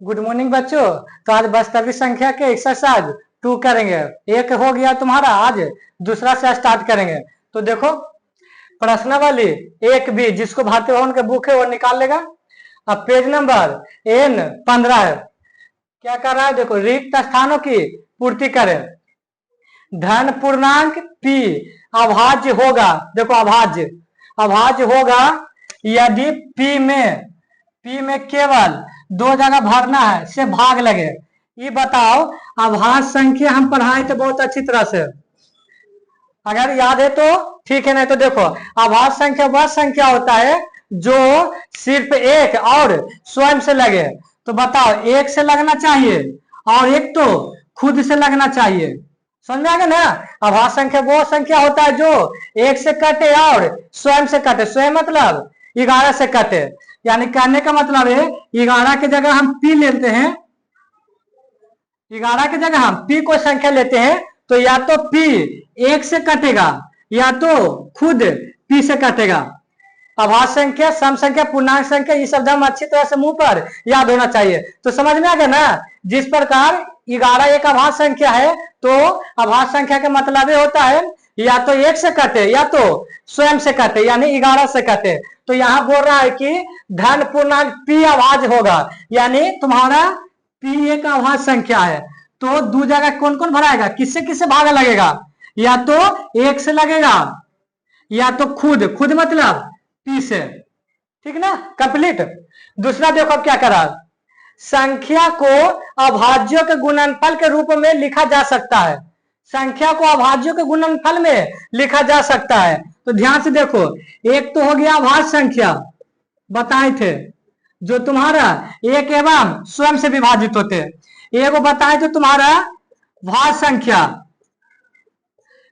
Good morning बच्चों। तो आज वास्तविक संख्या के एक्सरसाइज 2 करेंगे। एक हो गया तुम्हारा, आज दूसरा से स्टार्ट करेंगे। तो देखो प्रश्नावली 1B जिसको भारतीय भवन के बुक है वो निकाल लेगा। अब पेज नंबर N15 है। क्या कर रहा है देखो, रिक्त स्थानों की पूर्ति करें। धन पूर्णांक P अभाज्य होगा। देखो अभाज्य होगा यदि P में केवल 2 जगह भरना है से भाग लगे। ये बताओ, अभाज्य संख्या हम पढ़ाए थे बहुत अच्छी तरह से, अगर याद है तो ठीक है, नहीं तो देखो अभाज्य संख्या वह संख्या होता है जो सिर्फ एक और स्वयं से लगे। तो बताओ, एक से लगना चाहिए और एक तो खुद से लगना चाहिए। समझ में आ गया ना। अभाज्य संख्या वो संख्या होता है जो एक से कटे और स्वयं से कटे। स्वयं मतलब 11 से कटे। यानी कहने का मतलब है 11 की जगह हम P लेते हैं, 11 की जगह हम P को संख्या लेते हैं तो या तो P एक से कटेगा या तो खुद P से कटेगा। अभाज्य संख्या, सम संख्या, पूर्णांक संख्या, ये शब्द हम अच्छी तरह से मुंह पर याद होना चाहिए। तो समझ में आ गया ना। जिस प्रकार 11 एक अभाज्य संख्या है तो अभाज्य संख्या का मतलब ये होता है या तो एक से कटे या तो स्वयं से कटे, यानी 11 से कटे। तो यहाँ बोल रहा है कि धन पूर्णांक P अभाज्य होगा, यानी तुम्हारा P एक अभाज्य संख्या है। तो 2 जगह कौन कौन भराएगा, किससे किससे भागा लगेगा, या तो एक से लगेगा या तो खुद मतलब P से। ठीक ना, कंप्लीट। दूसरा देखो अब क्या करा, संख्या को अभाज्यों के गुणनफल के रूप में लिखा जा सकता है। संख्या को अभाज्यों के गुणनफल में लिखा जा सकता है। तो ध्यान से देखो, एक तो हो गया अभाज्य संख्या बताए थे जो तुम्हारा एक एवं स्वयं से विभाजित होते। एक बताए तो तुम्हारा भाज्य संख्या।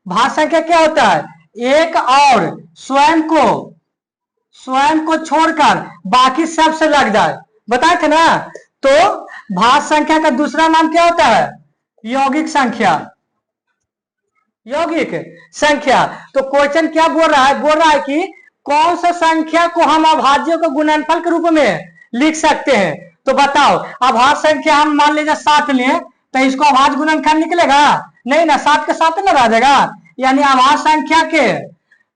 भाज्य संख्या क्या होता है, एक और स्वयं को छोड़कर बाकी सब से लग जाए, बताए थे ना। तो भाज्य संख्या का दूसरा नाम क्या होता है, यौगिक संख्या। यौगिक संख्या। तो क्वेश्चन क्या बोल रहा है कि कौन सा संख्या को हम अभाज्यों के गुणनफल के रूप में लिख सकते हैं। तो बताओ, अभाज्य संख्या हम मान लीजिए 7 लिए तो इसको अभाज्य गुणनफल निकलेगा नहीं ना, 7 के 7 ना रह जाएगा। यानी अभाज्य संख्या के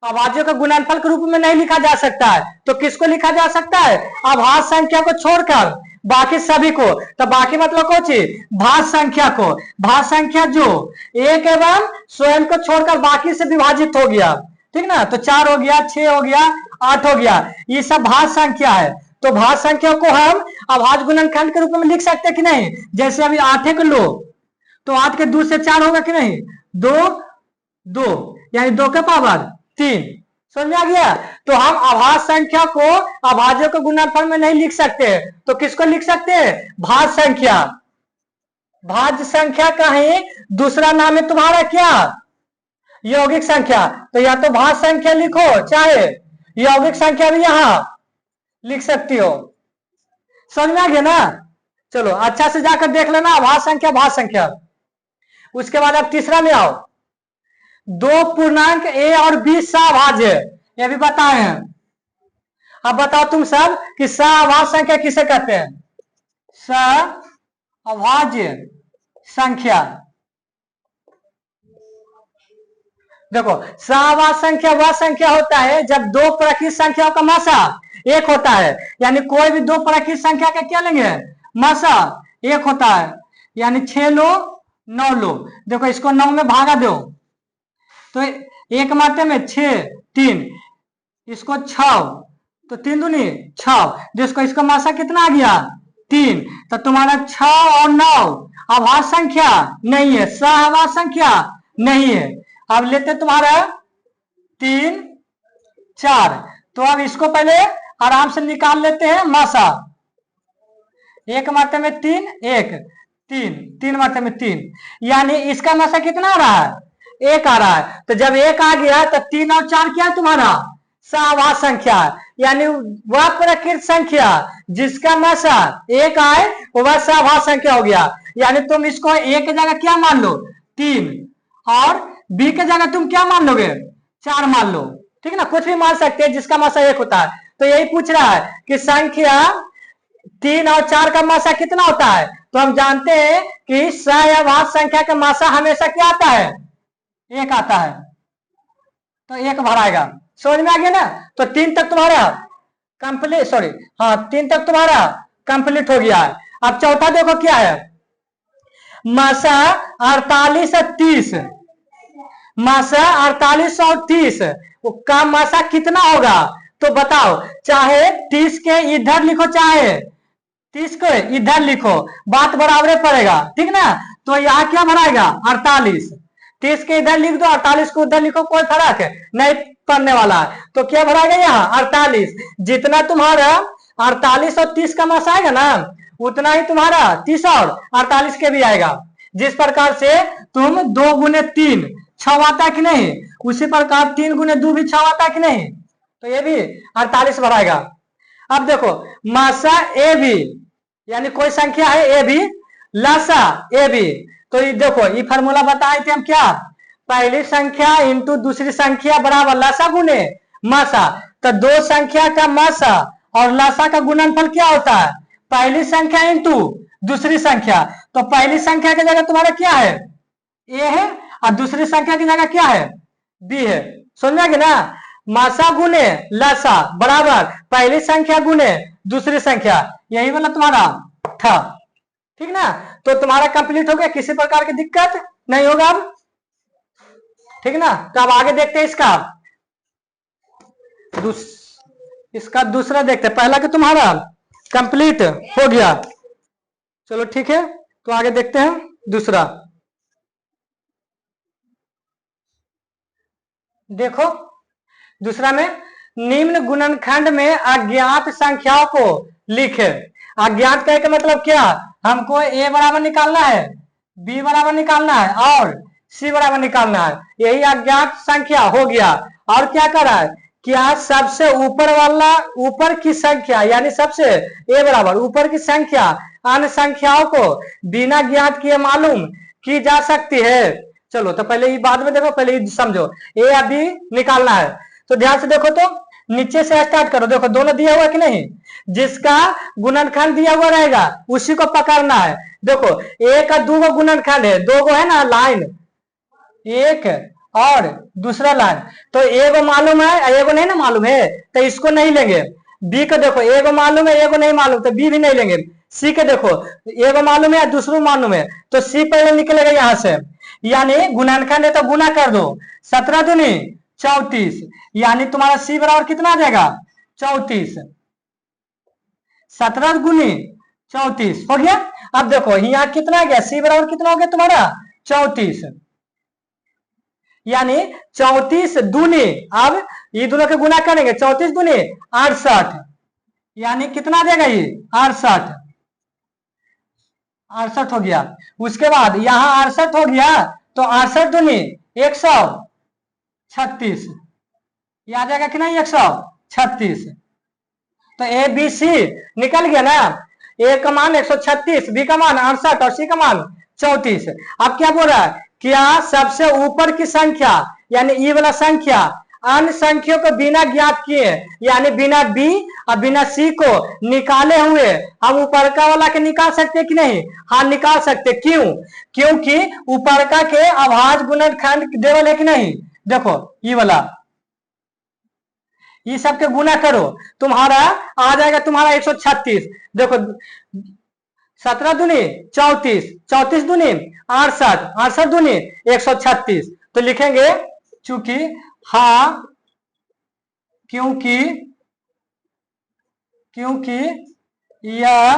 अभाज्यों के गुणनफल के रूप में नहीं लिखा जा सकता है। तो किसको लिखा जा सकता है, अभाज्य संख्या को छोड़कर बाकी सभी को। तो बाकी मतलब कौन सी, भाज्य संख्या को। भाज्य संख्या जो एक एवं स्वयं को छोड़कर बाकी से विभाजित हो गया। ठीक ना, तो 4 हो गया, 6 हो गया, 8 हो गया, ये सब भाज्य संख्या है। तो भाज्य संख्या को हम अभाज्य गुणनखंड के रूप में लिख सकते हैं कि नहीं। जैसे अभी 8 को लो तो 8 के 2 से 4 होगा कि नहीं, 2 यानी 2 के पावर 3। समझ में आ गया। तो हम अभाज्य संख्या को अभाज्यों के गुणनफल में नहीं लिख सकते, तो किसको लिख सकते हैं, भाज्य संख्या। भाज्य संख्या का ही दूसरा नाम है तुम्हारा क्या, यौगिक संख्या। तो या तो भाज्य संख्या लिखो चाहे यौगिक संख्या भी यहां लिख सकती हो। समझ में आ गया ना। चलो अच्छा से जाकर देख लेना अभाज्य संख्या, भाज्य संख्या। उसके बाद अब तीसरा में आओ, 2 पूर्णांक A और B सभाज्य, ये भी बताए हैं। अब बताओ तुम सब कि सभाज्य संख्या किसे कहते हैं, सभाज्य संख्या। देखो सभाज्य संख्या वह संख्या होता है जब 2 प्राकृत संख्याओं का मासा एक होता है। यानी कोई भी 2 प्राकृत संख्या का क्या लेंगे, मासा एक होता है। यानी 6 लो 9 लो, देखो इसको 9 में भागा दो तो 1 मात्रा में 6, 3, इसको 6 तो 3 दूनी 6, जिसको इसका मासा कितना आ गया 3। तो तुम्हारा 6 और 9 अभाज्य संख्या नहीं है, सहभाज्य संख्या नहीं है। अब लेते तुम्हारा 3, 4। तो अब इसको पहले आराम से निकाल लेते हैं मासा। 1 मात्रा में 3, 1, 3 मात्रा में 3, यानी इसका मासा कितना आ रहा है, 1 आ रहा है। तो जब 1 आ गया तो 3 और 4 क्या है तुम्हारा, सभाज्य संख्या। यानी वह प्राकृत संख्या जिसका मासा 1 आए वह सभाज्य संख्या हो गया। यानी तुम इसको A की जगह क्या मान लो 3 और B की जगह तुम क्या मान लोगे 4 मान लो। ठीक है ना, कुछ भी मान सकते हैं जिसका मासा 1 होता है। तो यही पूछ रहा है कि संख्या 3 और 4 का मासा कितना होता है? तो हम जानते हैं कि सहअभाज्य संख्या का मासा हमेशा क्या आता है? 1 आता है, तो 1 भराएगा। समझ में आ गया ना? तो 3 तक तुम्हारा कंप्लीट, सॉरी हाँ 3 तक तुम्हारा कंप्लीट हो गया है। अब चौथा देखो क्या है, मासा 48 और 30, मासा 48 और 30 का मासा कितना होगा? तो बताओ, चाहे 30 के इधर लिखो चाहे 30 को इधर लिखो, बात बराबर पड़ेगा, ठीक ना? तो यहाँ क्या भराएगा? 48, 30 के इधर लिख दो, 48 को उधर लिखो, कोई फर्क नहीं पड़ने वाला है। तो क्या भराएगा यहाँ? 48। जितना तुम्हारा 48 और 30 का मासा आएगा ना, उतना ही तुम्हारा 30 और 48 के भी आएगा। जिस प्रकार से तुम 2 गुने 3 6 आता कि नहीं, उसी प्रकार 3 गुने 2 भी 6 आता कि नहीं, तो ये भी 48 भराएगा। अब देखो मासा ए बी, यानी कोई संख्या है ए बी, लासा ए बी, तो ये देखो ये फार्मूला बताए थे हम क्या, पहली संख्या इंटू दूसरी संख्या बराबर लासा गुने मासा। तो दो संख्या का मासा और लासा का गुणनफल क्या होता है? पहली संख्या इंटू दूसरी संख्या। तो पहली संख्या की जगह तुम्हारा क्या है? ए है, और दूसरी संख्या की जगह क्या है? बी है। समझोगे ना? मासा गुने लासा बराबर पहली संख्या गुने दूसरी संख्या, यही वाला तुम्हारा था, ठीक ना? तो तुम्हारा कंप्लीट हो गया, किसी प्रकार की दिक्कत नहीं होगा अब, ठीक ना? तो अब आगे देखते हैं इसका इसका दूसरा देखते हैं। पहला कि तुम्हारा कंप्लीट हो गया, चलो ठीक है, तो आगे देखते हैं दूसरा। देखो दूसरा में, निम्न गुणनखंड में अज्ञात संख्याओं को लिखे। अज्ञात कहे का मतलब क्या? हमको ए बराबर निकालना है, बी बराबर निकालना है और सी बराबर निकालना है, यही अज्ञात संख्या हो गया। और क्या कर रहा है? क्या सबसे ऊपर वाला, ऊपर की संख्या यानी सबसे ए बराबर ऊपर की संख्या अन्य संख्याओं को बिना ज्ञात किए मालूम की जा सकती है। चलो तो पहले ये बाद में देखो, पहले ये समझो, ए अभी निकालना है। तो ध्यान से देखो, तो नीचे से स्टार्ट करो। देखो दोनों दिया हुआ कि नहीं, जिसका गुणनखंड दिया हुआ रहेगा उसी को पकड़ना है। देखो एक का 2 गो गुणनखंड है, 2 गो है ना लाइन, एक और दूसरा लाइन, तो एगो मालूम है एगो नहीं ना मालूम है, तो इसको नहीं लेंगे। बी को देखो एगो मालूम है एगो नहीं मालूम, तो बी भी नहीं लेंगे। सी के देखो एगो मालूम है दूसरो मालूम है, तो सी पहले निकलेगा यहां से, यानी गुणनखंड है तो गुना कर दो, 17 दूनी 34, यानी तुम्हारा सी बराबर कितना आ जाएगा? 34, 17 गुनी 34 हो गया। अब देखो यहाँ कितना आ गया? सी बराबर कितना हो गया तुम्हारा? 34, यानी 34 दूनी, अब ये दोनों के गुना करेंगे, 34 दूनी 68, यानी कितना देगा ये? 68, 68 हो गया। उसके बाद यहाँ 68 हो गया, तो 68 दूनी 136, ये आ जाएगा कि नहीं? 136। तो ए बी सी निकल गया ना, ए का मान 136, बी का मान 68 और सी का मान 34। अब क्या बोल रहा है? क्या सबसे ऊपर की संख्या यानी ई वाला संख्या अन्य संख्याओं को बिना ज्ञात किए, यानी बिना बी और बिना सी को निकाले हुए हम ऊपरका वाला के निकाल सकते कि नहीं? हाँ निकाल सकते। क्यों? क्योंकि ऊपरका के अभाज्य गुणनखंड देवल है कि नहीं? देखो ये वाला, ये सब के गुना करो, तुम्हारा आ जाएगा तुम्हारा 136। देखो 17 दूनी 34, 34 दूनी 68, 68 दूनी 136। तो लिखेंगे चूंकि, हाँ क्योंकि, क्योंकि यह,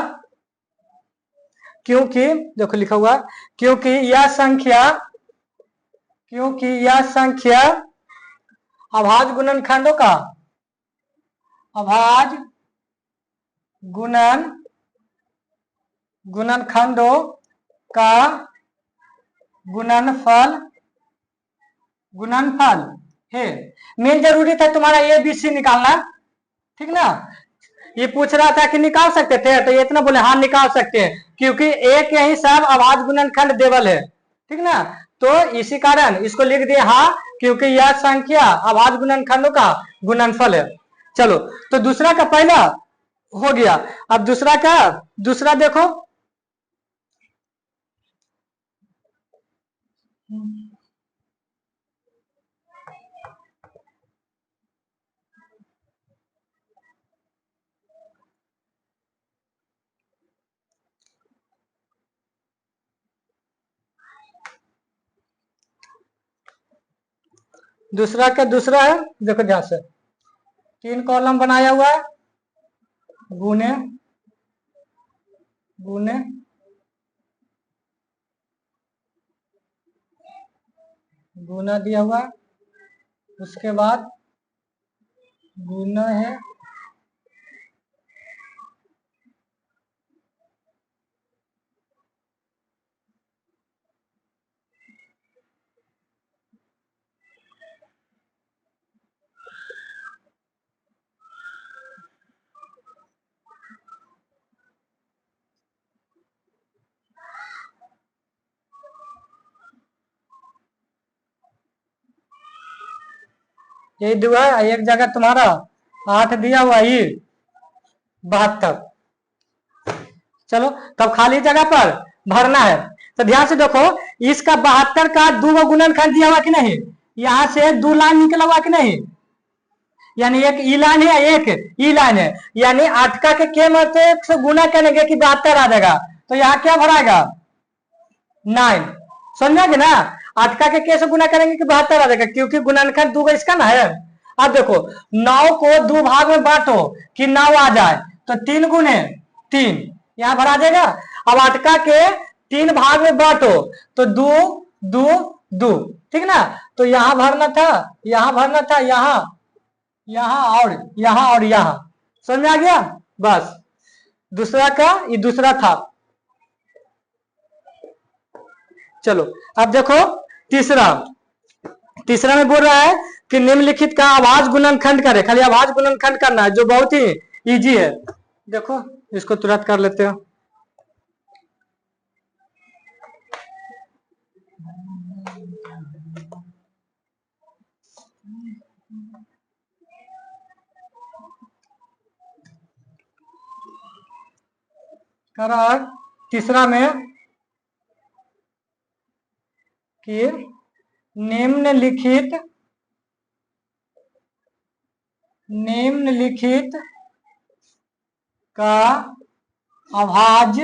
क्योंकि देखो लिखा हुआ, क्योंकि यह संख्या, क्योंकि यह संख्या अभाज्य गुणनखंडों का, अभाज्य गुणनखंडों का गुणनफल है। मेन जरूरी था तुम्हारा ए बी सी निकालना, ठीक ना? ये पूछ रहा था कि निकाल सकते थे, तो ये इतना बोले हाँ निकाल सकते हैं, क्योंकि एक यही सब अभाज्य गुणनखंड देवल है, ठीक ना? तो इसी कारण इसको लिख दिए हाँ, क्योंकि यह संख्या अभाज्य गुणनखंडों का गुणनफल है। चलो तो दूसरा का पहला हो गया। अब दूसरा क्या, दूसरा देखो, दूसरा का दूसरा है, देखो ध्यान से, 3 कॉलम बनाया हुआ है, गुने गुने गुना दिया हुआ है, उसके बाद गुना है, यही दुआ है। एक जगह तुम्हारा 8 दिया हुआ, ये 72। चलो, तब खाली जगह पर भरना है। तो ध्यान से देखो, इसका 72 का 2 गुणनखंड दिया हुआ कि नहीं, यहां से 2 लाइन निकला हुआ कि नहीं, यानी एक ई लाइन है, एक ई लाइन है, यानी 8 का के मतलब से गुना करेंगे कि 72 आ जाएगा, तो यहाँ क्या भराएगा 9। समझोगे ना, 8 का के से गुना करेंगे कि 72 आ जाएगा, क्योंकि गुणनखंड 2 इसका ना है। अब देखो 9 को 2 भाग में बांटो कि 9 आ जाए, तो 3 गुने 3 यहाँ भरा जाएगा। अब 8 का के 3 भाग में बांटो तो 2 2 2, ठीक ना, तो यहाँ भरना था, यहाँ भरना था, यहाँ और यहाँ। समझ में आ गया, बस। दूसरा का ये दूसरा था। चलो अब देखो तीसरा, तीसरा में बोल रहा है कि निम्नलिखित का आवाज गुणनखंड करे, खाली आवाज गुणनखंड करना है, जो बहुत ही इजी है। देखो इसको तुरंत कर लेते हो। करार तीसरा में कि निम्नलिखित का अभाज्य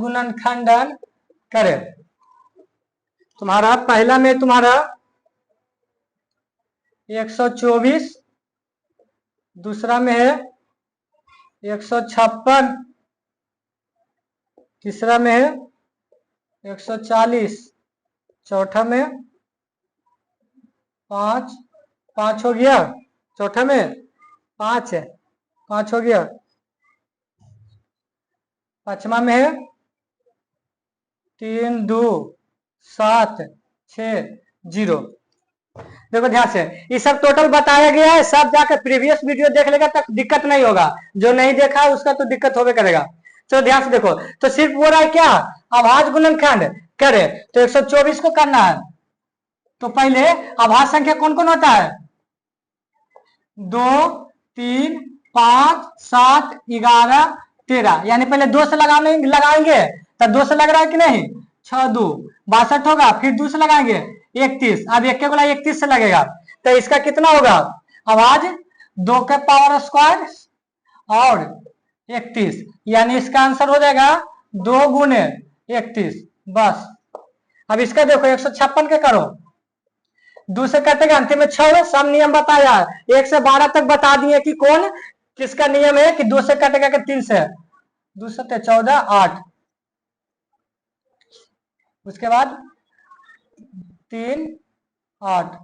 गुणनखंडन करे। तुम्हारा पहला में तुम्हारा 124, दूसरा में है 156, तीसरा में है 140, चौथा में 5 हो गया, चौथा में 5 है, 5 हो गया, पांचवा में है 3 2 7 6 0। देखो ध्यान से, ये सब टोटल बताया गया है, सब जाकर प्रीवियस वीडियो देख लेगा तक दिक्कत नहीं होगा, जो नहीं देखा उसका तो दिक्कत होवे करेगा। चलो ध्यान से देखो, तो सिर्फ बोल रहा है क्या, अभाज्य गुणनखंड करे, तो 124 को करना है। तो पहले अभाज्य संख्या कौन कौन होता है, 2 3 5 7 11 13, यानी पहले 2 से लगाएंगे, तब 2 से लग रहा है कि नहीं, 6 2 62 होगा, फिर 2 से लगाएंगे 31, अब एक के बोला 31 से लगेगा, तो इसका कितना होगा आवाज 2 के पावर स्क्वायर और 31, यानी इसका आंसर हो जाएगा 2 गुने 31, बस। अब इसका देखो 156 के करो, 2 से कटेगा, अंतिम में 6, सब नियम बताया, 1 से 12 तक बता दिए कि कौन किसका नियम है, कि 2 से कटेगा कि 3 से, 2 से 14 8, उसके बाद 3 8,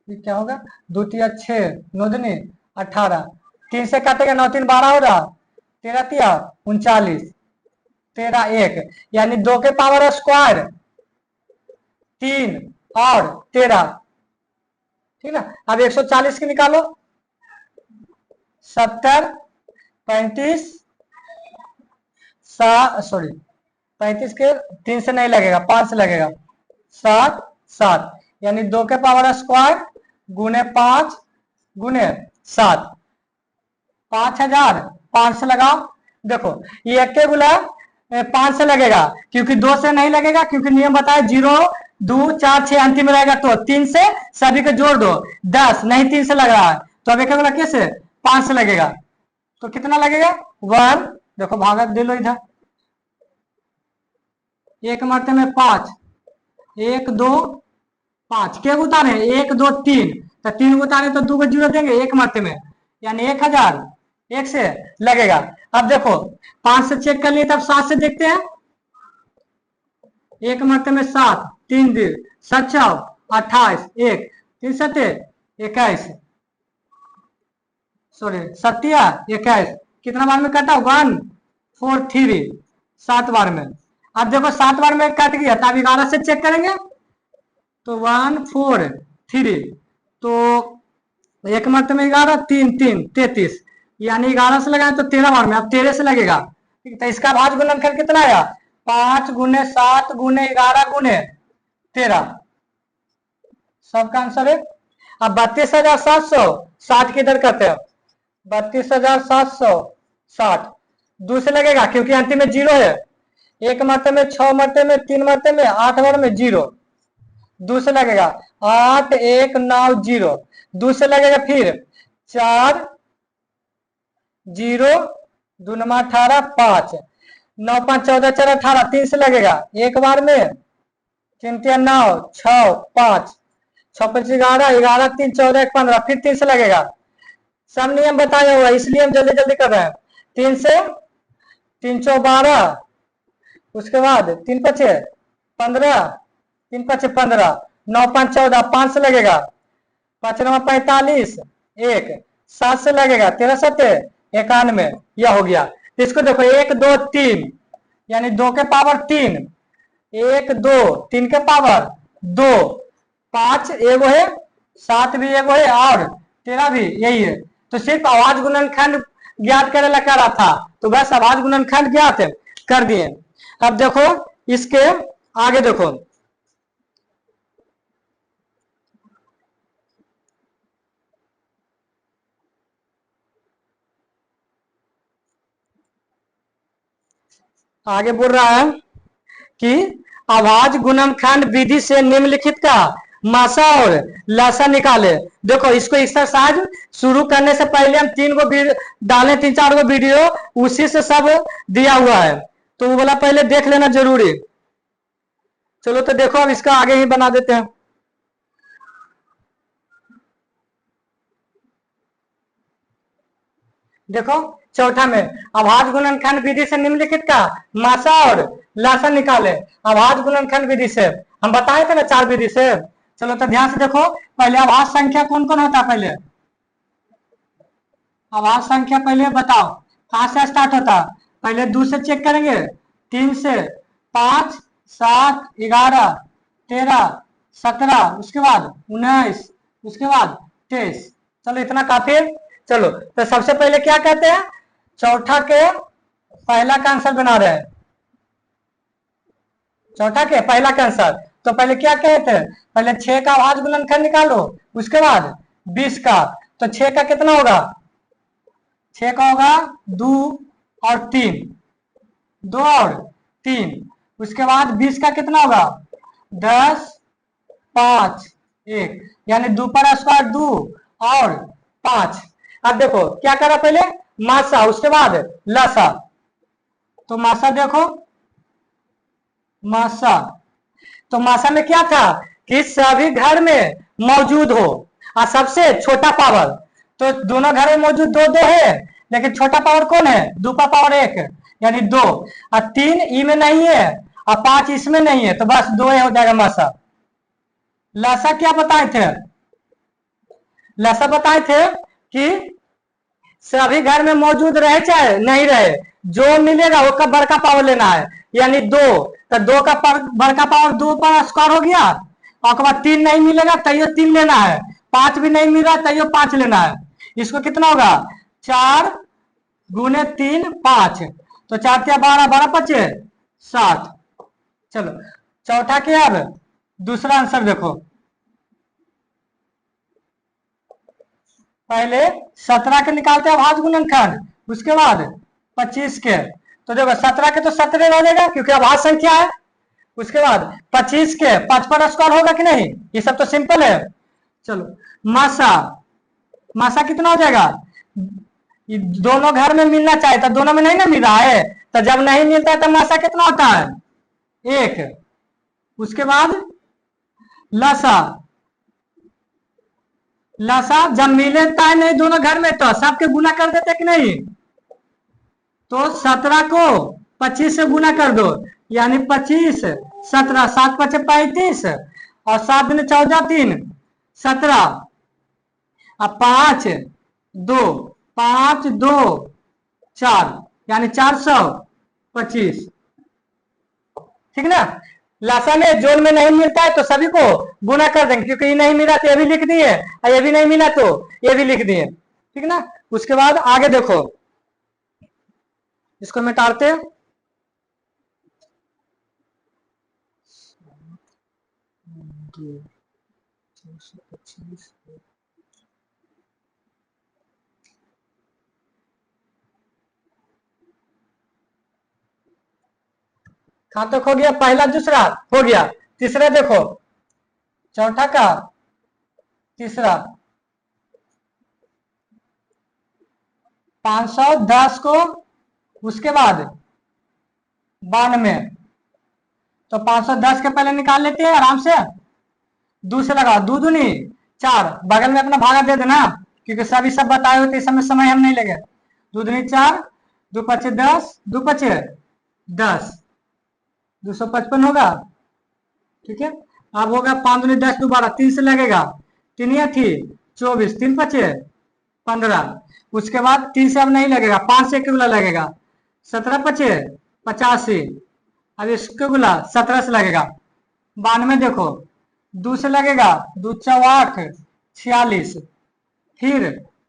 ये क्या होगा 2 3 6 9 दूनी 18, 3 से काटेगा 9 3 12 हो रहा, 13 3 39, 13 1, यानी 2 के पावर स्क्वायर 3 और 13, ठीक ना। अब 140 की निकालो, 70 35 सॉरी 35 के 3 से नहीं लगेगा, 5 से लगेगा, 7 7, यानी 2 के पावर स्क्वायर गुने 5 गुने 7, 5500 से लगाओ। देखो ये एक गुला 5 से लगेगा, क्योंकि 2 से नहीं लगेगा, क्योंकि नियम बताया 0 2 4 6 अंतिम रहेगा, तो 3 से सभी को जोड़ दो, 10 नहीं 3 से लग रहा है, तो अब एक गुला कैसे 5 से लगेगा, तो कितना लगेगा 1। देखो भागत दे लो इधर, एक मरते में 5, 1 2 5 क्या उतारे 1 2 3, तो 3 उतारे तो 2 को जीरो देंगे एक मरते में, यानी 1000 1 से लगेगा। अब देखो 5 से चेक कर लिए, तब 7 से देखते हैं, एक मरते में 7, 3 दिन 7 28, 1 3 7 21, सॉरी 7 21, कितना बार में कटा 1 4 3, 7 बार में। अब देखो 7 बार में कट गया, तब 11 से चेक करेंगे, तो 1 4 3, तो एक मरते में 11 3 3 33, यानी 11 से लगाए तो 13 बार में, अब 13 से लगेगा, तो इसका भाज्य गुणनखंड कितना आया 5 गुने 7 गुने 11 गुने 13, सबका आंसर है। अब 32,700 60 किधर करते हैं, 32,760 2 से लगेगा, क्योंकि अंतिम में 0 है, एक मरते में 6 मरते में 3 मरते में 8 बार में 0, 2 से लगेगा 8 1 9 0, 2 से लगेगा फिर 4 0 2 9 18 5 9 5 14 4 18, 3 से लगेगा एक बार में, 3 3 9 6 5 6 5 11 11 3 14 1 15, फिर 3 से लगेगा। सब नियम बताया हुआ, इसलिए हम जल्दी जल्दी कर रहे हैं। 3 से 3 12, उसके बाद 3 5 15, 3 5 15, 9 5 14, 5 से लगेगा, 5 9 45, 1 7 से लगेगा, 13 7 91, यह हो गया। इसको देखो 1 2 3, यानी 2 के पावर 3, 1 2 3 के पावर 2, 5 एगो है, 7 भी एगो है, और 13 भी यही है। तो सिर्फ आवाज गुणनखंड ज्ञात करे ला कह रहा था, तो बस आवाज गुणनखंड ज्ञात कर दिए। अब देखो इसके आगे देखो, आगे बोल रहा है कि आवाज गुणनखंड विधि से निम्नलिखित का मासा और लसा निकाले। देखो इसको एक्सरसाइज शुरू करने से पहले हम 3 गो डाले, 3 4 गो वीडियो, उसी से सब दिया हुआ है, तो वो वाला पहले देख लेना जरूरी। चलो तो देखो अब इसका आगे ही बना देते हैं। देखो चौथा में आवाज गुणनखंड विधि से निम्नलिखित का मासा और लासा निकाले। आवाज गुणनखंड विधि से हम बताए थे ना 4 विधि से। चलो तो ध्यान से देखो, पहले आवाज संख्या कौन कौन होता है, पहले आवाज संख्या पहले बताओ कहां से स्टार्ट होता, पहले 2 से चेक करेंगे, 3 से 5 7 11 13 17, उसके बाद 19, उसके बाद 23। चलो इतना काफी। चलो तो सबसे पहले क्या कहते हैं, चौथा के पहला का आंसर बना रहे हैं, चौथा के पहला का आंसर। तो पहले क्या कहते हैं, पहले 6 का आवाज गुणनखंड निकालो, उसके बाद 20 का, तो 6 का कितना होगा, 6 का होगा 2 और 3, 2 और 3, उसके बाद 20 का कितना होगा 10 5 1, यानी 2 पर स्क्वायर 2 और 5। अब देखो क्या करा, पहले मासा उसके बाद लसा। तो मासा देखो, मासा, तो मासा में क्या था कि सभी घर में मौजूद हो और सबसे छोटा पावर, तो दोनों घर में मौजूद 2 2 है, लेकिन छोटा पावर कौन है, 2 का पावर 1, यानी 2, और 3 ई में नहीं है और 5 इसमें नहीं है, तो बस 2 हो जाएगा मासा। लसा क्या बताए थे, लसा बताए थे कि सभी घर में मौजूद रहे चाहे नहीं रहे, जो मिलेगा वो का बड़का पावर लेना है, यानी 2, तो 2 का बड़का पावर 2 पर स्क्वायर हो गया, और 3 नहीं मिलेगा तैयो 3 लेना है, 5 भी नहीं मिल रहा तैयो 5 लेना है। इसको कितना होगा 4 गुने 3 5, तो 4 12 12 5 7। चलो चौथा क्या है? अब दूसरा आंसर देखो, पहले 17 के निकालते हैं अभाज्य गुणनखंड, उसके बाद 25 के। तो देखो 17 के तो 17 रह जाएगा क्योंकि अभाज्य संख्या है। उसके बाद 25 के 5 पर स्क्वायर होगा कि नहीं? ये सब तो सिंपल है। चलो मासा, मासा कितना हो जाएगा? ये दोनों घर में मिलना चाहिए तो दोनों में नहीं ना मिल रहा है, तो जब नहीं मिलता है तो मासा कितना होता है? 1। उसके बाद लसा, लसा जब मिलता है नहीं दोनों घर में तो सबके गुना कर देते कि नहीं? तो 17 को 25 से गुना कर दो, यानी 25 17 7 5 35 और 7 दूनी 14 3 17 अब 5 2 5 2 4 यानी 425। ठीक ना? लासा में जोड़ में नहीं मिलता है तो सभी को गुना कर देंगे, क्योंकि ये नहीं मिला तो ये भी लिख दिए और ये भी नहीं मिला तो ये भी लिख दिए। ठीक ना? उसके बाद आगे देखो, इसको मिटाते हैं। कहां तक हो गया? पहला दूसरा हो गया, तीसरा देखो, चौथा का तीसरा 510 को उसके बाद 92, तो 510 के पहले निकाल लेते हैं आराम से। 2 से लगाओ, 2 दूनी 4, बगल में अपना भागा दे देना क्योंकि सभी सब बताए होते, इस समय समय हम नहीं लेंगे। 2 दूनी 4, 2 5 10, 2 5 10, 255 होगा। ठीक है, अब होगा 5 दूनी 10, दोबारा 3 से लगेगा, 3 या थी 24, 3 5 15। उसके बाद 3 से अब नहीं लगेगा, 5 से एक गुला लगेगा, 17 5 85। अब इसके गुला 17 से लगेगा, 92 देखो, 2 से लगेगा, 2 4 8 46, फिर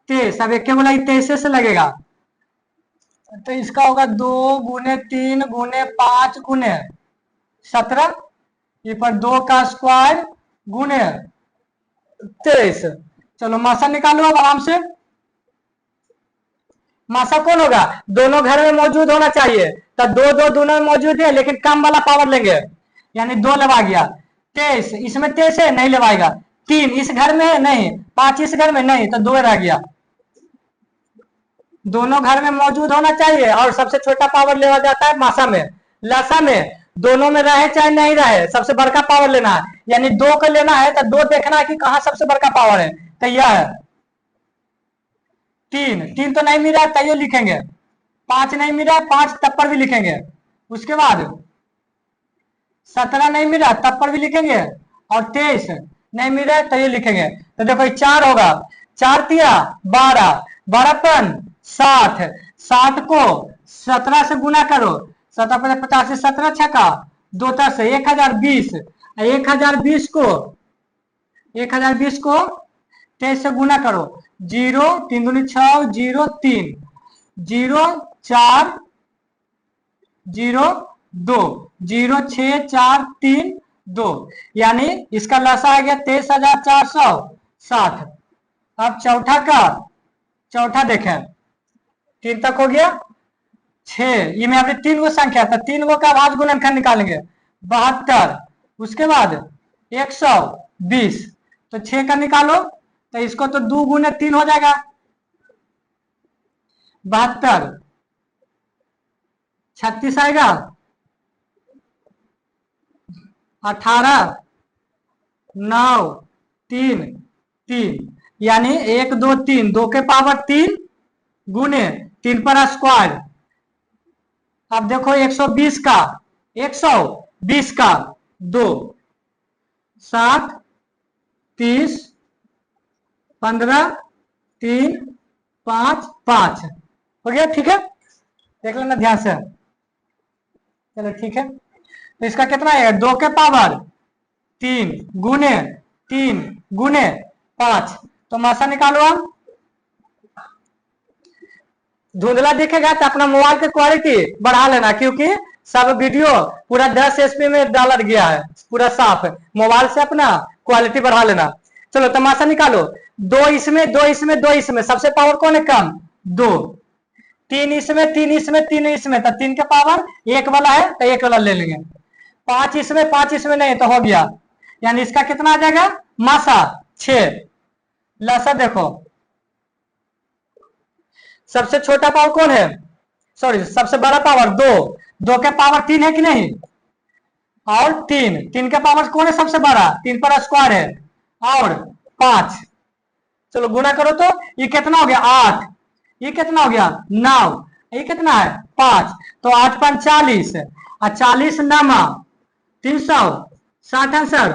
23, अब एक गुला 23 से लगेगा, तो इसका होगा 2 गुने 3 गुने 5 गुने 17, ये पर 2 का स्क्वायर गुने 23। चलो मासा निकालो अब आराम से। मासा कौन होगा? दोनों घर में मौजूद होना चाहिए, तो 2 2 दोनों में मौजूद है लेकिन कम वाला पावर लेंगे, यानी 2 लगा गया। 23 इसमें 23 है, नहीं लगाएगा। 3 इस घर में है, नहीं। 5 इस घर में नहीं, तो 2 रह गया। दोनों घर में मौजूद होना चाहिए और सबसे छोटा पावर लेवा जाता है मासा में। लसा में दोनों में रहे चाहे नहीं रहे, सबसे बड़का पावर लेना है, यानी 2 को लेना है तो 2 देखना है कि कहां सबसे बड़का पावर है, तो यह है 3। 3 तो नहीं मिला तैयो लिखेंगे, 5 नहीं मिला 5 तब पर भी लिखेंगे। उसके बाद 17 नहीं मिला तब पर भी लिखेंगे, और 23 नहीं मिला तो ये लिखेंगे। तो देखो 4 होगा, 4 तिया 12, 12 60, 60 को 17 से गुना करो, 17 50 17 छका 2 से 1020, 1020 को 23 से गुना करो, 0 3 दूनी 6 0 3 0 4 0 2 0 6 4 3 2, यानी इसका लसा आ गया 23,460। अब चौथा देखें, 3 तक हो गया। 6 ये में अपने 3 गो संख्या, तो 3 गो का अभाज्य गुणनखंड निकालेंगे, 72। उसके बाद 120, तो 6 का निकालो, तो इसको तो 2 गुने 3 हो जाएगा, 72 36 आएगा, 18 9 3 3, यानी 1 2 3, 2 के पावर 3 गुने 3 पर स्क्वायर। अब देखो 120 का 2 7 30 15 3 5 5 हो गया। ठीक है, देख लेना ध्यान से। चलो ठीक है, तो इसका कितना है? 2 के पावर 3 गुने 5, तो मासा निकालो। हम धुंधला दिखेगा तो अपना मोबाइल की क्वालिटी बढ़ा लेना, क्योंकि सब वीडियो पूरा 10 एसपी में डाला गया है, पूरा साफ। मोबाइल से अपना क्वालिटी बढ़ा लेना। चलो तमाशा निकालो। 2 इसमें 2 इसमें 2 इसमें, सबसे पावर कौन है कम? 2। 3 इसमें 3 इसमें 3 इसमें, तो 3 के पावर 1 वाला है तो 1 वाला ले लेंगे। 5 इसमें 5 इसमें नहीं तो हो गया, यानी इसका कितना आ जाएगा मासा 6। लसा देखो, सबसे छोटा पावर कौन है, सॉरी सबसे बड़ा पावर 2। 2 के पावर 3 है कि नहीं, और 3 के पावर कौन है सबसे बड़ा, 3 पर स्क्वायर है, और 5। चलो गुणा करो तो ये कितना हो गया 8, ये कितना हो गया 9, ये कितना है 5। तो 8 5 40 और 40 9 360 आंसर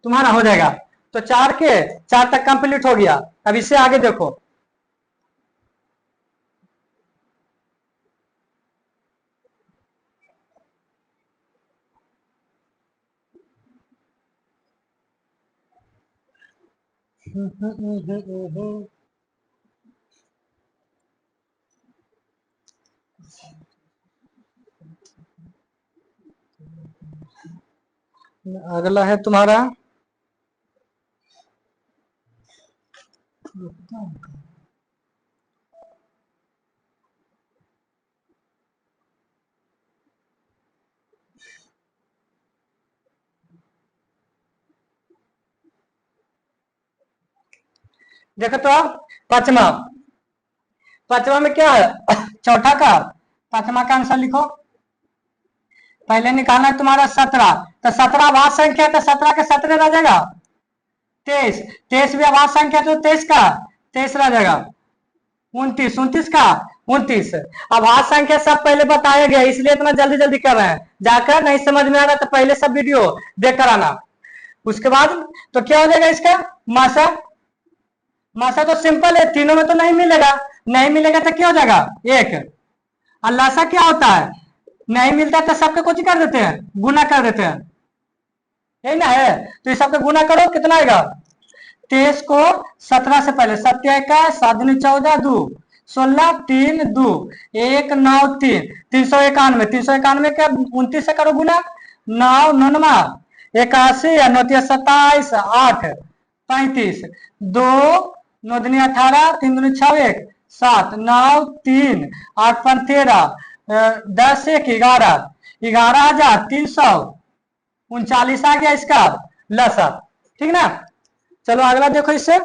तुम्हारा हो जाएगा। तो 4 के 4 तक कंप्लीट हो गया। अब इससे आगे देखो, अगला है तुम्हारा देखो तो पांचवा, पांचवा में क्या है चौथा का पांचवा का आंसर लिखो। पहले निकालना है तुम्हारा 17, तो 17 अभाज्य संख्या है तो 17 के 17 रह जाएगा 23। 23 भी अभाज्य संख्या तो 23 का 23 रह जाएगा 29। 29 का 29। अभाज्य संख्या सब पहले बताया गया, इसलिए इतना जल्दी जल्दी कर रहे हैं। जाकर नहीं समझ में आ रहा तो पहले सब वीडियो देख कर आना। उसके बाद तो क्या हो जाएगा इसका मासा, मासा तो सिंपल है, तीनों में तो नहीं मिलेगा, नहीं मिलेगा तो क्या हो जाएगा 1। और लासा क्या होता है, नहीं मिलता तो सबके कुछ कर देते हैं गुना कर देते हैं, यही ना है। तो इस सबका गुना करो कितना आएगा 23 को 17 से पहले 7 का 7 14 2 16 3 2 1 9 3 391। 391 का 29 से करो गुना 9 9 81 या 9 27 8 35 2 9 18 3 2 6 1 7 9 3 8 5 13 10 1 11 11,339 आ गया इसका लसा, ठीक ना। चलो अगला देखो इससे।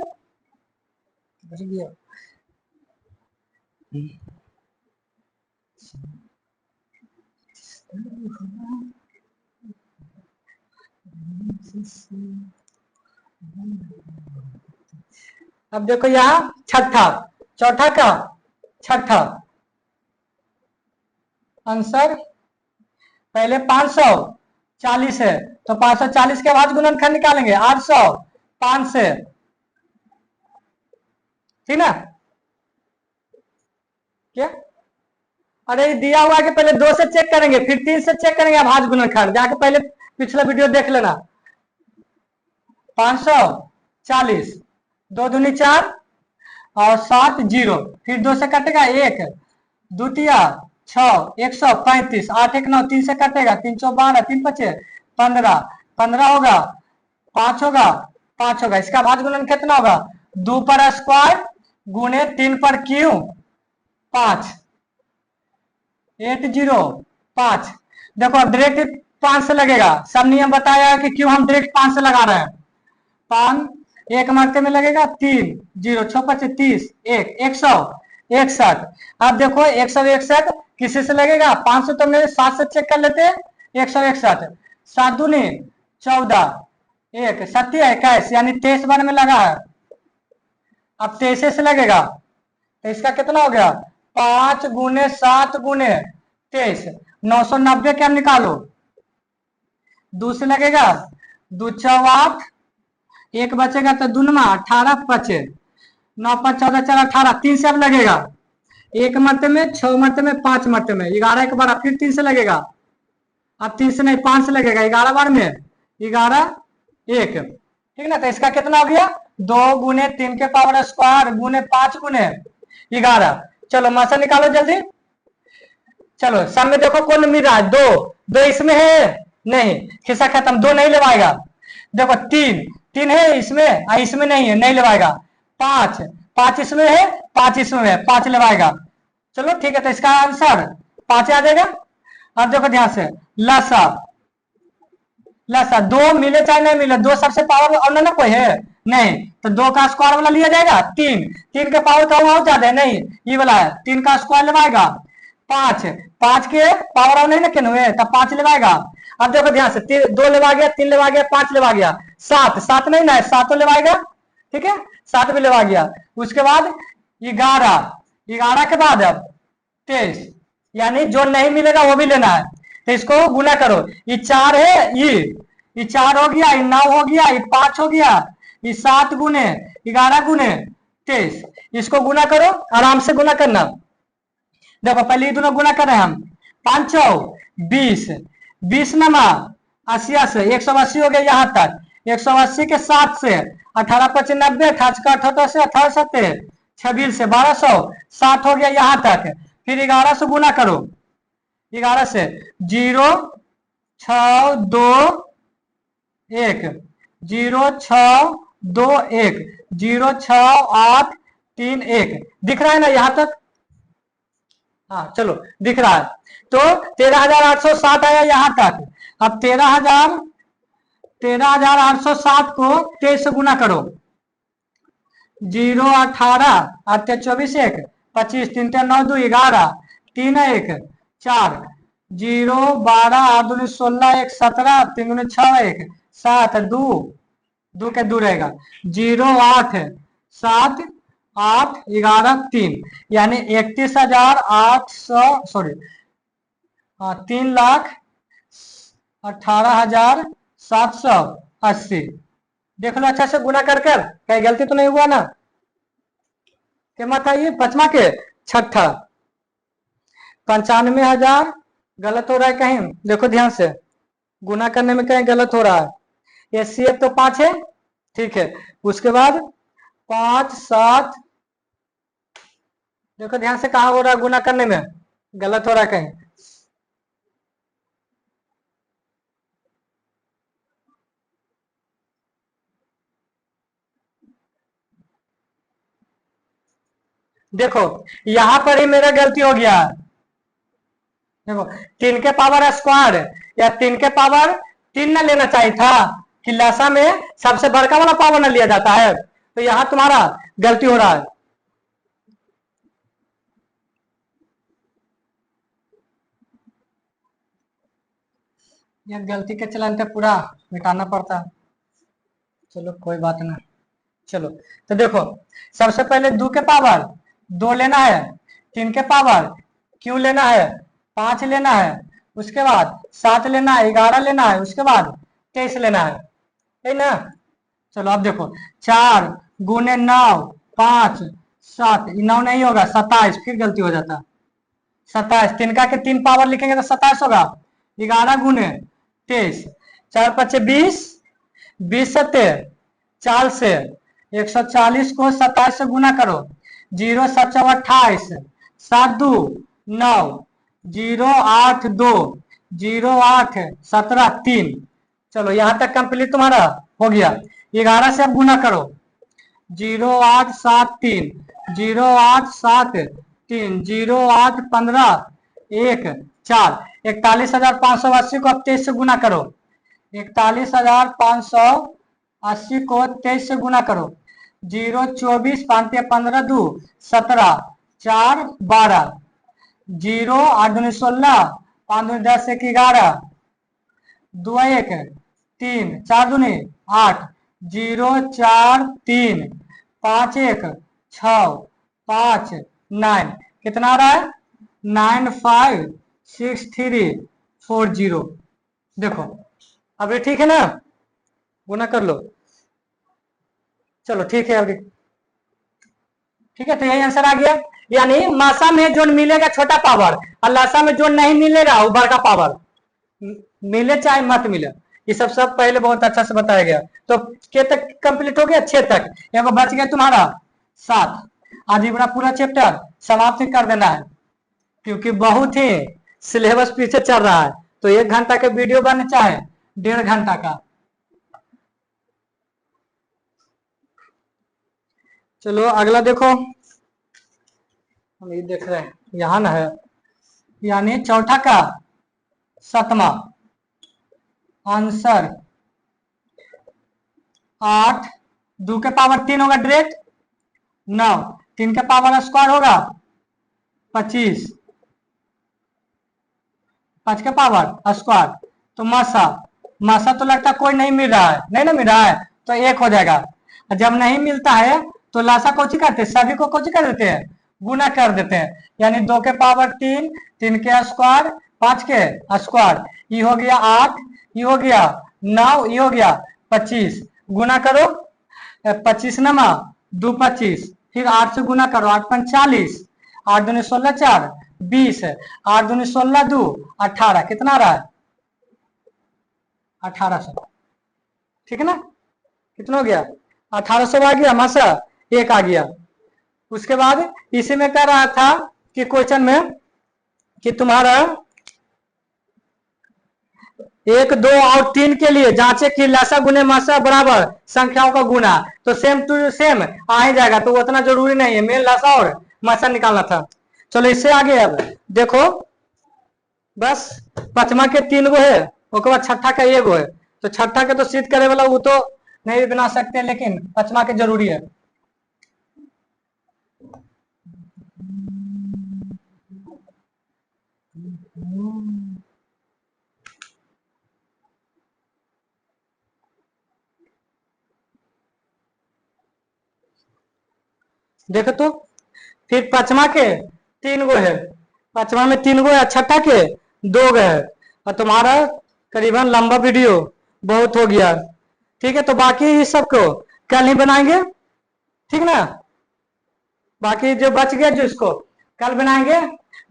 अब देखो यहाँ छठा, चौथा का छठा आंसर पहले 540 है तो 540 के बाद गुणनखंड निकालेंगे 805 से, ठीक ना। क्या अरे दिया हुआ है कि पहले 2 से चेक करेंगे फिर 3 से चेक करेंगे अभाज्य गुणनखंड, जाके पहले पिछला वीडियो देख लेना। 540 2 दूनी 4 और 7 0, फिर 2 से कटेगा 1 2 6 135 8 1 9 3 से कटेगा 3 12 3 5 15 15 होगा 5 होगा 5 होगा। इसका भाज्य गुणन कितना होगा 2 पर स्क्वायर गुणे 3 पर क्यू 5 805। देखो अब डायरेक्ट 5 से लगेगा, सब नियम बताया कि क्यों हम डायरेक्ट 5 से लगा रहे हैं। 5 एक मरते में लगेगा 3 0 6 5 30 1 161। अब देखो 161 किसी से लगेगा 500 तो मेरे 7 से चेक कर लेते हैं 161 7 दूनी 14 1 7 21 यानी 23 बार में लगा है। अब 23 से लगेगा तो इसका कितना हो गया 5 गुने 7 गुने 23 990 क्या निकालो। 2 से लगेगा 2 6 8 1 बचेगा तो दूनमा 18 5 9 5 14 4 18 3 से अब लगेगा 1 मरते में 6 मरते में 5 मरते में 11 एक बार फिर 3 से लगेगा, अब 3 से नहीं 5 से लगेगा 11 बार में 11 1, ठीक ना। तो इसका कितना हो गया 2 गुने 3 के पावर स्क्वायर गुने 5 गुने 11। चलो मासा निकालो जल्दी। चलो सब में देखो कौन मिल रहा है, दो, दो इसमें है नहीं, खिस्सा खत्म, दो नहीं लेवाएगा। देखो तीन, तीन है इसमें, इसमें नहीं है, नहीं लेवाएगा। पांच, पांच इसमें है, पांच इसमें है, पांच लेवाएगा। चलो ठीक है, तो इसका आंसर पांच आ जाएगा। अब देखो ध्यान से, लसा, लसा दो मिले चाहे नहीं मिले, दो सबसे पावर और ना कोई है नहीं, तो दो का स्क्वायर वाला लिया जाएगा। तीन, तीन के पावर का और ज्यादा है नहीं, ये वाला है, तीन का स्क्वायर लेवाएगा। पांच, पांच के पावर और नहीं ना किन हुए, तब पांच लेवाएगा। अब देखो ध्यान से, दो लेवा गया, तीन लेवा गया, पांच लेवा गया, सात, सात नहीं ना है, सातों लेवाएगा। ठीक है, सात भी लेवा गया। उसके बाद 11, 11 के बाद अब 23, यानी जो नहीं मिलेगा वो भी लेना है, तो इसको गुना करो। ये चार है, ये चार हो गया, ये 9 हो गया, ये 5 हो गया, ये 7 गुने 11 गुने 23, इसको गुना करो, आराम से गुना करना। देखो पहले ये दोनों गुना कर रहे हैं हम, 5 20, 20 नमा 80 से 180 हो गया यहाँ तक, 180 के 7 से 18 25 90, 18 से 18 7 26 से 1200, 60 हो गया यहाँ तक। फिर 11 से गुना करो, 11 से 0 6 2 1, 0 6 2 1, 0 6 8 3 1, दिख रहा है ना यहाँ तक? हाँ चलो दिख रहा है। तो 13,860 आया यहाँ तक। अब 13,860 को 23 से गुना करो, 0 18 8 24 1 25 3 9 2 11 3 1 4, 0 12 8 2 16 1 17 3 6 1 7 2, 2 के 2 रहेगा, 0 8 7 8 11 3, यानी 31,800 सॉरी 3,18,780। देख लो अच्छा से गुना कर कर, कहीं गलती तो नहीं हुआ ना? के मत आइए पचमा के छठा 95,000 गलत हो रहा है कहीं, देखो ध्यान से, गुना करने में कहीं गलत हो रहा है। ये सी तो 5 है, ठीक है, उसके बाद 5 7, देखो ध्यान से कहा हो रहा है, गुना करने में गलत हो रहा है कहीं। देखो यहां पर ही मेरा गलती हो गया। देखो 3 के पावर स्क्वायर या 3 के पावर 3 ना लेना चाहिए था, कि लसा में सबसे बड़का वाला पावर ना लिया जाता है, तो यहां तुम्हारा गलती हो रहा है। ये गलती के चलन पे पूरा मिटाना पड़ता है, चलो कोई बात ना। चलो तो देखो सबसे पहले 2 के पावर 2 लेना है, 3 के पावर क्यों लेना है 5 लेना है, उसके बाद 7 लेना है, 11 लेना है, उसके बाद 23 लेना है ना? चलो अब देखो 4 गुने 9 5 7, 9 नहीं होगा 27, फिर गलती हो जाता, 27, 3 का के 3 पावर लिखेंगे तो 27 होगा, 11 गुने 23, 4 5 20, 20 7 4 से 140 को 27 से गुना करो, 0 7 28, 7 2 9, 0 8 2, 0 8 17 3। चलो यहाँ तक कंप्लीट तुम्हारा हो गया। 11 से अब गुना करो, 0 8 7 3, 0 8 7 3, 0 8 15 1 4, 41,580 को अब 23 से गुना करो, 41,580 को 23 से गुना करो, 0 24 5 15 2 17 4 12, 0 8 2 16 5 2 10 1 11 2 1 3 4 2 8, 0 4 3 5 1 6 5 9, कितना आ रहा है 956340। देखो अब ये ठीक है ना, गुना कर लो। चलो ठीक है अभी, ठीक है, तो यही आंसर आ गया। यानी मासा में जो मिलेगा छोटा पावर और लासा में जो नहीं मिलेगा वो बड़का पावर, मिले चाहे मत मिले, ये सब पहले बहुत अच्छा से बताया गया। तो के तक कंप्लीट हो गया, 6 तक, यहाँ बच गया तुम्हारा 7। आज बड़ा पूरा चैप्टर समाप्त कर देना है, क्योंकि बहुत ही सिलेबस पीछे चल रहा है, तो 1 घंटा का वीडियो बने चाहे 1.5 घंटा का। चलो अगला देखो, हम ये देख रहे हैं यहाँ ना है, यानी चौथा का 7वां आंसर 8, 2 के पावर 3 होगा डायरेक्ट 9, 3 के पावर स्क्वायर होगा 25, 5 के पावर स्क्वायर, तो मासा तो लगता कोई नहीं मिल रहा है, नहीं ना मिल रहा है, तो 1 हो जाएगा। जब नहीं मिलता है तो लासा कोची करते हैं, सभी को कोची कर देते हैं, गुना कर देते हैं, यानी 2 के पावर 3, 3 के स्क्वायर, 5 के स्क्वायर, ये हो गया 8, ये हो गया 9, ये हो गया 25, गुना करो 25 नमा 2 25, फिर 8 से गुना करो 8 5 40, 8 दूनी 16 4 20, 8 दूनी 16 2 18, कितना रहा है 1800, ठीक है ना, कितना हो गया 1800 आ गया मासा, 1 आ गया। उसके बाद इसी में कह रहा था कि क्वेश्चन में कि तुम्हारा 1 2 और 3 के लिए जांचे कि लसा गुने मासा बराबर संख्याओं का गुना, तो सेम टू सेम आ ही जाएगा, तो उतना जरूरी नहीं है, मेन लसा और मासा निकालना था। चलो इससे आगे अब देखो, बस 5वां के 3 गो है, उसके बाद छठा का 1 गो है, तो छठा के तो सिद्ध करे वाला वो तो नहीं बना सकते, लेकिन 5वां के जरूरी है। देखो तो फिर 5वां के 3 गो है, 5वां में 3 गो है, छठा के 2 गो है, और तुम्हारा करीबन लंबा वीडियो बहुत हो गया, ठीक है। तो बाकी इस सब को कल ही बनाएंगे, ठीक ना, बाकी जो बच गया जो इसको कल बनाएंगे।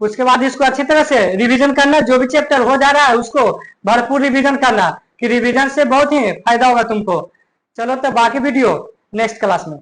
उसके बाद इसको अच्छी तरह से रिवीजन करना, जो भी चैप्टर हो जा रहा है उसको भरपूर रिवीजन करना, कि रिवीजन से बहुत ही फायदा होगा तुमको। चलो तो बाकी वीडियो नेक्स्ट क्लास में।